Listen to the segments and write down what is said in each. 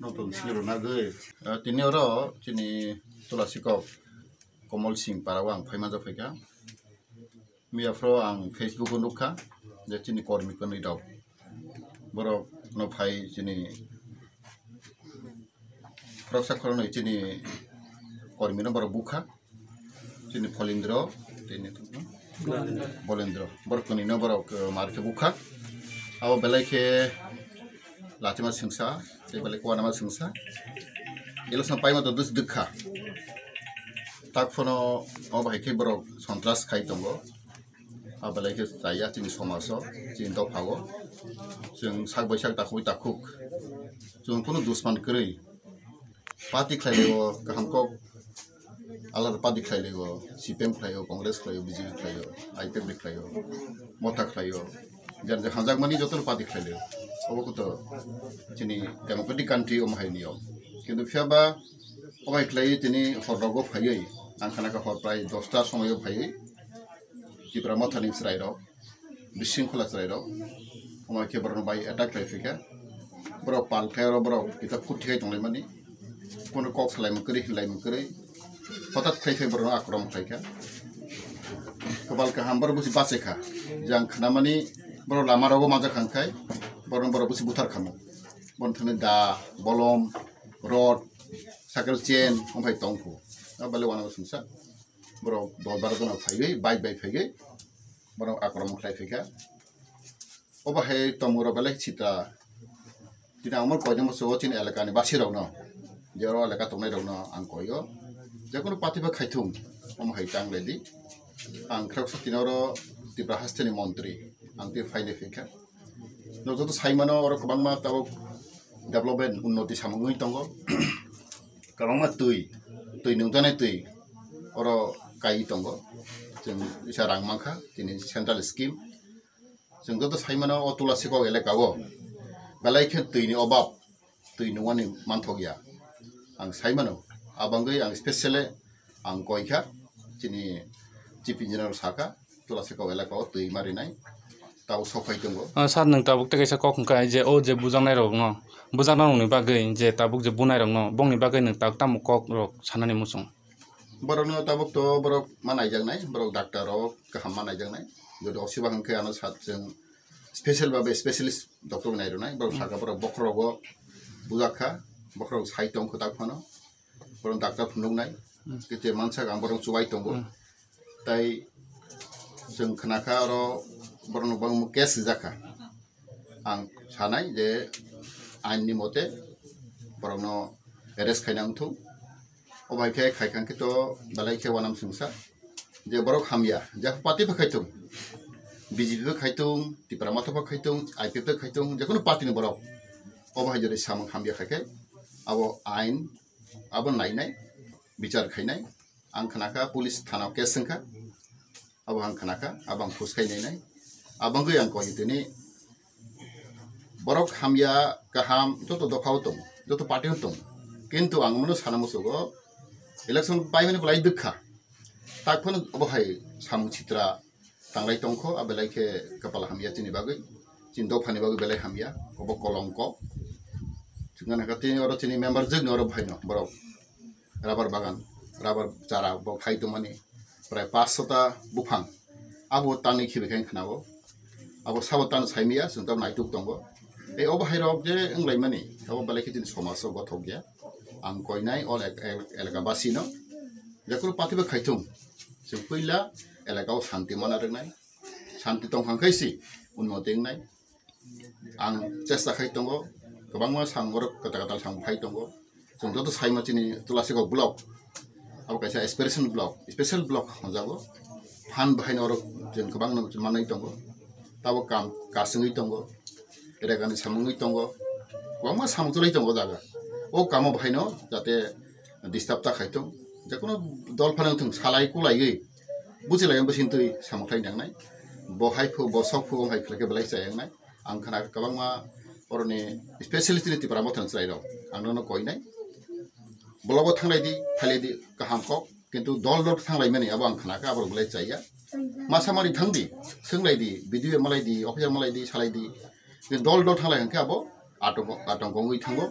Nonton siru nagai, tini oro cini tulasiko Komal Singh Parawang Paimaja Feka, Mia Fro ang Facebook nuka, jadi cini kormi kan idau, borok no pai cini Proksa korona cini kormi no borok buka, cini Polindro, cini Bolendro, borok kuni no borok marke buka, awo belai ke Latima Singsa. Balik warna mas sengsa, ilo sampai mata dus dekha. Tak fono, bahai ke borok sontras kai tonggo, balik ke saya cini somaso, cini tau pago, jeng sak bosak takuk, jeng puno dusman keri, parti klayo kehamkok, alat parti klayo, CPM klayo, Kongres klayo, BJP klayo, IPB klayo, Motha klayo, jar hanjak mani jotor parti klayo. Obo kuto cini democratic country omahai niyo. Kintu fiaba omahai klai tini horrogo phayei, angkana ka horprai 10ta somoyo phayei. Tipra Motha ni srairo, bisingkhula srairo. Omahai ke borno bai attack klai fika. Bro pal khairo bro kita puthikai tonglai mani. Kono kok slai mukri hilai mukri. Hotat klai fe borno akrom khaika. Kebal ka hambar busi baseka. Jang khana mani bro lamarogo maja khangkai. Borong busi butar kamu, bontone da, bolom, rod, sakal chain, ompai tongku. Balik wana sungsa, borong dolbar tu na phai baik phai borong akram klai phika. Oba hai tomuro balik cita, tina umur kau jamu soal cina elaka ni basi rau no, jero elaka tongai rau no angkoyo, jago pati ba khaitung, hai tang ledi, ang kerap sakinoro Tipra haste ni Montri, ang ti phai le phika. No joto saimano oro kabangma tabo development unnoti samungui tongo kabangma tui nungtane tui oro kai tongo jeng isa rang mangkha tini central scheme jeng joto saimano o tulasiko elekago balai khe tui ni obab tui nungani manthogya ang saimano abangui ang specially ang koikha tini chief engineer Sakha tulasiko elekago tui marinai tahu sokai tunggu. Saat neng tabuk te kaisa kok kai je o je Bujaknairokno ni bagai je tabuk je Bunairokno bong ni bagai neng tabuk Tamo kok rok sanani musung. Borokno tabuk to borok manai jangnai borok doctor rok kaham manai jangnai jodo osiba hangke ana sat jeng special babe specialist doctor nai ronai borok Sakha borok bokrogo bujakha bokrog sai tong khotak phano borok doctor phunung nai kete mansa gang borok chubai tongo tai jeng khanaka ro borong bang kes jaka ang sanai je ain ni mote borong no arrest khainang thu obai ke khaikang ke to balai ke wanam sungsa je borok hamya ja party pa khaitung BJP pa khaitung Tipra Motha pa khaitung IPP pa khaitung je kono party ni borok obai jore samang hamya khaike abo ain abo nai bichar khainai ang khanaka police thana kes sangkha abo ang khanaka abang phuskai nai abangku yang kau itu ni borok hamya kaham joto dokhau tong joto party tong kintu ang manu sana musugo election pai mani belai dekha tak pun obahai samu citra tanglai tongko abelai ke kepala hamya cini bagai cindo phani bagai belai hamya obok kolongko dengan kati oro cini member jeng oro bhai no borok rubber bagan rubber cara bok hai tu mani prai 500 ta bufang abo tani khibe khain khnabo abo sabotan saimia sungtam naituk tongo e obo hairok je englai mani abo balai kitin somaso gothogya ang koinai ol elaka basino jakuru patiba khaitung sungpuila elaka shanti mana rengnai shanti tong hangkaisi unmoting nai ang chesta khaitongo kabangma sangorok kata-kata sang phaitongo sung joto saima chini tulasiko block abo kaisa special block hojago han bahain orok jen kabang nam manai tongo tabo kam kasungui tongo eregani samungui tongo wama samutulai tongo daga o kamo bhaino jate disturb ta khaitong jakono dol phanang thung salai kulai bujilai am basintui samuklai nangnai bo haifu bo sokfu hai khlake belai chayangnai आं खाना गोबां मा बर'नि स्पेशलिस्टनि Tipra Motha चलाय दं आं नोंनो कयनाय ब्लगाव थांलायदि फायलायदि गाहामखौ किन्तु दल थांलाय माने आबो आं खानाखै आबो बुलाय जाया मासामारि थांदि सोंलायदि भिडिअ मालायदि अफिसार मालायदि सालायदि दल थांलाय हांखे आबो आतंकङै थांगो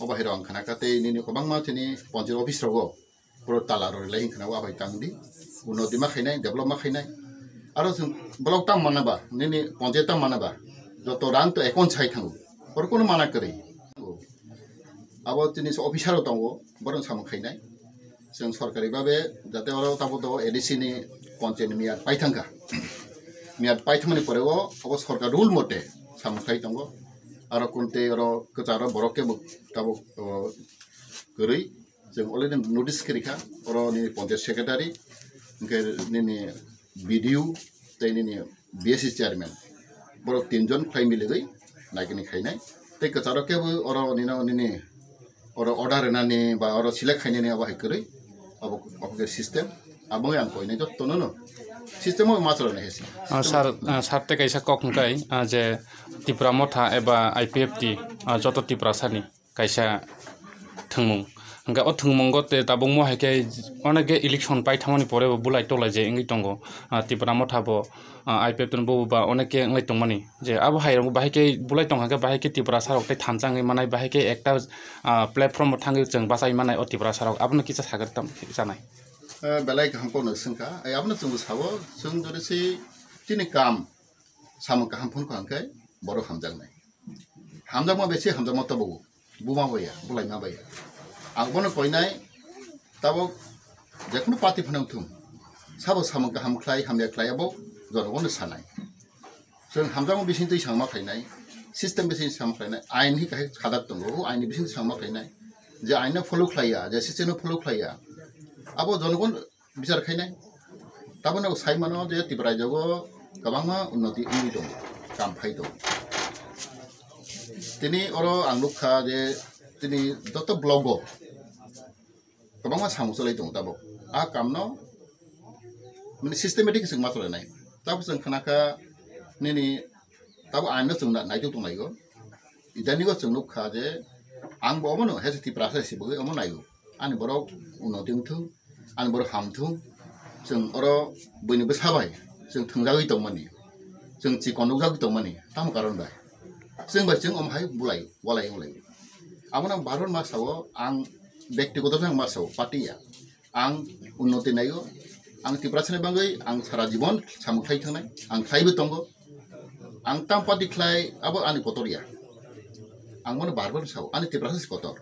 अबाहिर आं खानाखै तेनि गोबां मा तिनि पन्चायत अफिसराव पुरो ताला रलाय हिंखानाव आबाय तांदि उन्नति मा खायनाय डेभलप मा खायनाय आरो जों ब्लक ताम मानाबा निनि पन्चायत ताम मानाबा जत रां तो एकाउन्ट साइ थांगो और कोनो माना करै आबो तिनि अफिसार दंगो बरं साम खायनाय जों सरकारि भाबे जाते अराव ताबो दो एडिसिनि पन्चायत मियाद पाइथांखा मियाद पाइथांनि परेव अब सरकार रुल मते साम खाय दंगो आरो कुनते आरो कचारो बरके ताबो गरै जों अलरेडि नोटिस करिखा अरनि पन्चायत सेक्रेटारि इनके निनि भिडिअ तैनि बीएससी चेयरमैन बर तीनजन फ्लाइ मिलगै नागिनि खायनाय तै कचारो केबो अर निनि और ऑर्डर नानी बा और सिलेक्ट खायने अब हायकरै अब के सिस्टम अब आं कोइने जत न सिस्टम मात्र नै हेसि सर सारते कैसा कखनकाय जे Tipra Motha एबा आईपीएफटी जत Tipra सानि कैसा थंमुं हंगा अ थंमुंगो ते ताबुं मोहायके अनेके इलेक्शन पाइथामनि परे बुलाय टलाय जे इंगै दंगो Tipra Motha बो आईपीएफटी बो बा अनेके इंगै दंमानि जे अब हायरंगो बाहायके बुलाय टंगाके बाहायके Tipra सारकते थामजाङै मानाय बाहायके एकटा प्लेटफर्म थांगै जों बासाय मानाय अ Tipra सारक आबनो किसा सागरतम जानाय बेलाय हमको नसंखा आबनो जों सावो जों जरसे तिनि काम साम काम फोन खांखे बर हमजांनाय हमजामा बेसे हमजामा तबो बुमा बया बुलाय मा बया आंबोनो कयनाय ताबो जेखुनु पार्टी फनांथुम साबो साम काम खलाय हामया खलायाबो जनगनो सानाय जों हमजामा बेसिन दै सांमा खायनाय सिस्टेम बेसिन सांमा खायनाय आइन हि काहे खादाक दंगो आइनि बेसिन सांमा खायनाय जे आइना फलो खलाया जे सिस्टेम फलो खलाया अब जनगण बिचार खायनाय ताबनो साइमानो जे Tipra जगो गोबांमा उन्नति उन्नि दं काम फाय दं तिनि अरो आंलुखा जे तिनि दत ब्लगो गोबांमा सामु चलाय दं ताबो आ कामनो माने सिस्टेमेटिक जों मात्र नाय ताबो जों खानाखा निनि ताबो आइनो जों नायतो दंनायगो इदानिगो जों नुखा जे आं बमनो हेस Tipra सासिबो अमो नायगो आनि बर उन्नति उन्थुं आनि बर हामथुं जों अरो बयनिबो साबाय जों थंजागै दंमानि जों चिकन जागै दंमानि ताम कारण बाय जों अमहाय बुलाय वलाय वलाय आमना भारत मासाव आं व्यक्तिगत जों मासाव पार्टिया आं उन्नति नायो आं Tipra सानि बागै आं सारा जीवन सामखाय थांनाय आं खायबो दंगो आं ताम पार्टी खलाय अब आनि कतरिया आं मन बारबार साव आनि Tipra सानि कतर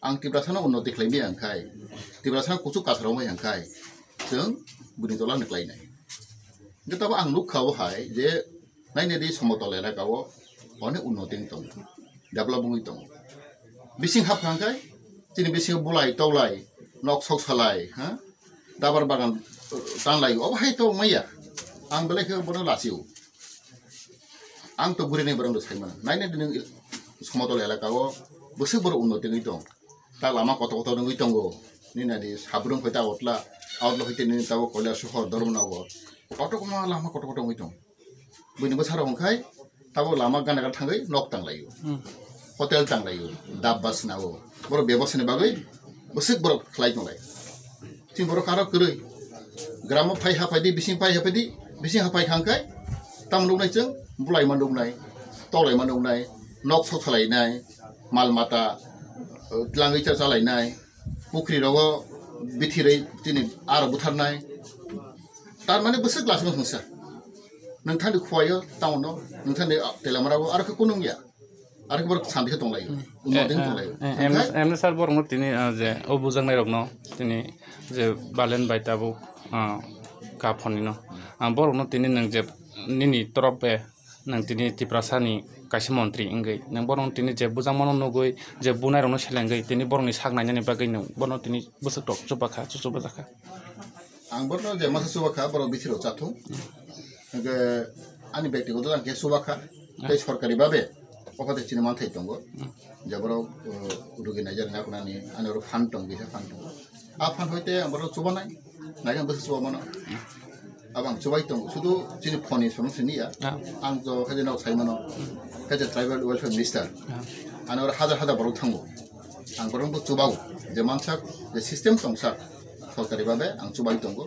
आं Tipra सानि उन्नति खलायनि आंखाय Tipra सानि कुचु कासराव मै आंखाय जों बुनि तला नक्लायनाय गताबो आं लुखाव हाय जे नायने दि समतल एलाकाव अने उन्नति दं डेभलपमेन्ट दं बिसिं हाफांखाय तिनि बिसिं बुलाय तौलाय नक सक सालाय हा दाबार बागान तानलाय अब हाय तो मैया आं बेलेखौ बनो लासिउ आं तो गुरिनै बरंदो साइमोन नायने दिन समतल एलाकाव बोसो बर उन्नति दं ता लामा कत कत नङै दंगो निनादि साब्रुम फैता अटला आवलो हइते नि ताव कयला सहर दरमनाव कटकमा लामा कट कट नङै दं बयनिबो साराव अंखाय ताव लामा गानागा थाङै नक तांलायो हटेल तांलायो दाब्बास नाव बर बेबसनि बागै बोसो बर खलाय दंलाय थिं बर कारो करै ग्राम फाय हाफायदि बिसिं फाय हाफायदि बिसिं हाफाय खांखाय ताम दंनाय जों बुलाय मान दंनाय तौलाय मान दंनाय नक सक सालायनाय माल माता लाङै चालायनाय पुख्रि राव बिथिरै दिनै आरो बुथारनाय तार माने बोसो ग्लास नोंसा नोंथांनि खुवायो टाउनाव नोंथांनि तेलामाराव आरो कोनो गैया आरो बर सान्थिखौ दंलायो उन्नति दंलायो एमने सार बरंग तिनि जे ओ Bujaknairokno तिनि जे बालेन बायताबो काफनिनो बरंग तिनि नों जे निनि तरफे नों तिनि Tipra सानि कासे Montri इंगै नों बरंग तिनि जे बुजांमनो नगै जे बुनायरनो सेलेंगै तिनि बरंनि सागनायनि बागै नों बरंग तिनि बोसो टक चुबाखा चुबजाखा आं बरनो जे मासे चुबाखा बर बिथिरो चाथु के आनि व्यक्तिगत आंखे चुबाखा दै सरकारि भाबे अफाते चिनि मानथाय दंगो जबरो रुगिनाय जारना कोनानि आनरो फान्ड दं बिसा फान्ड आ फान्ड होइते आमरो चुबानाय नायगां बोसो चुबामानो abang cobai tong sudu chini phone is famous niya ang jo haje naw saimano haje tribal welfare minister anor hada borok thango ang borok bo chubau je mansak je system tongsak সরকারি ভাবে আং চুবাই দঙ্গ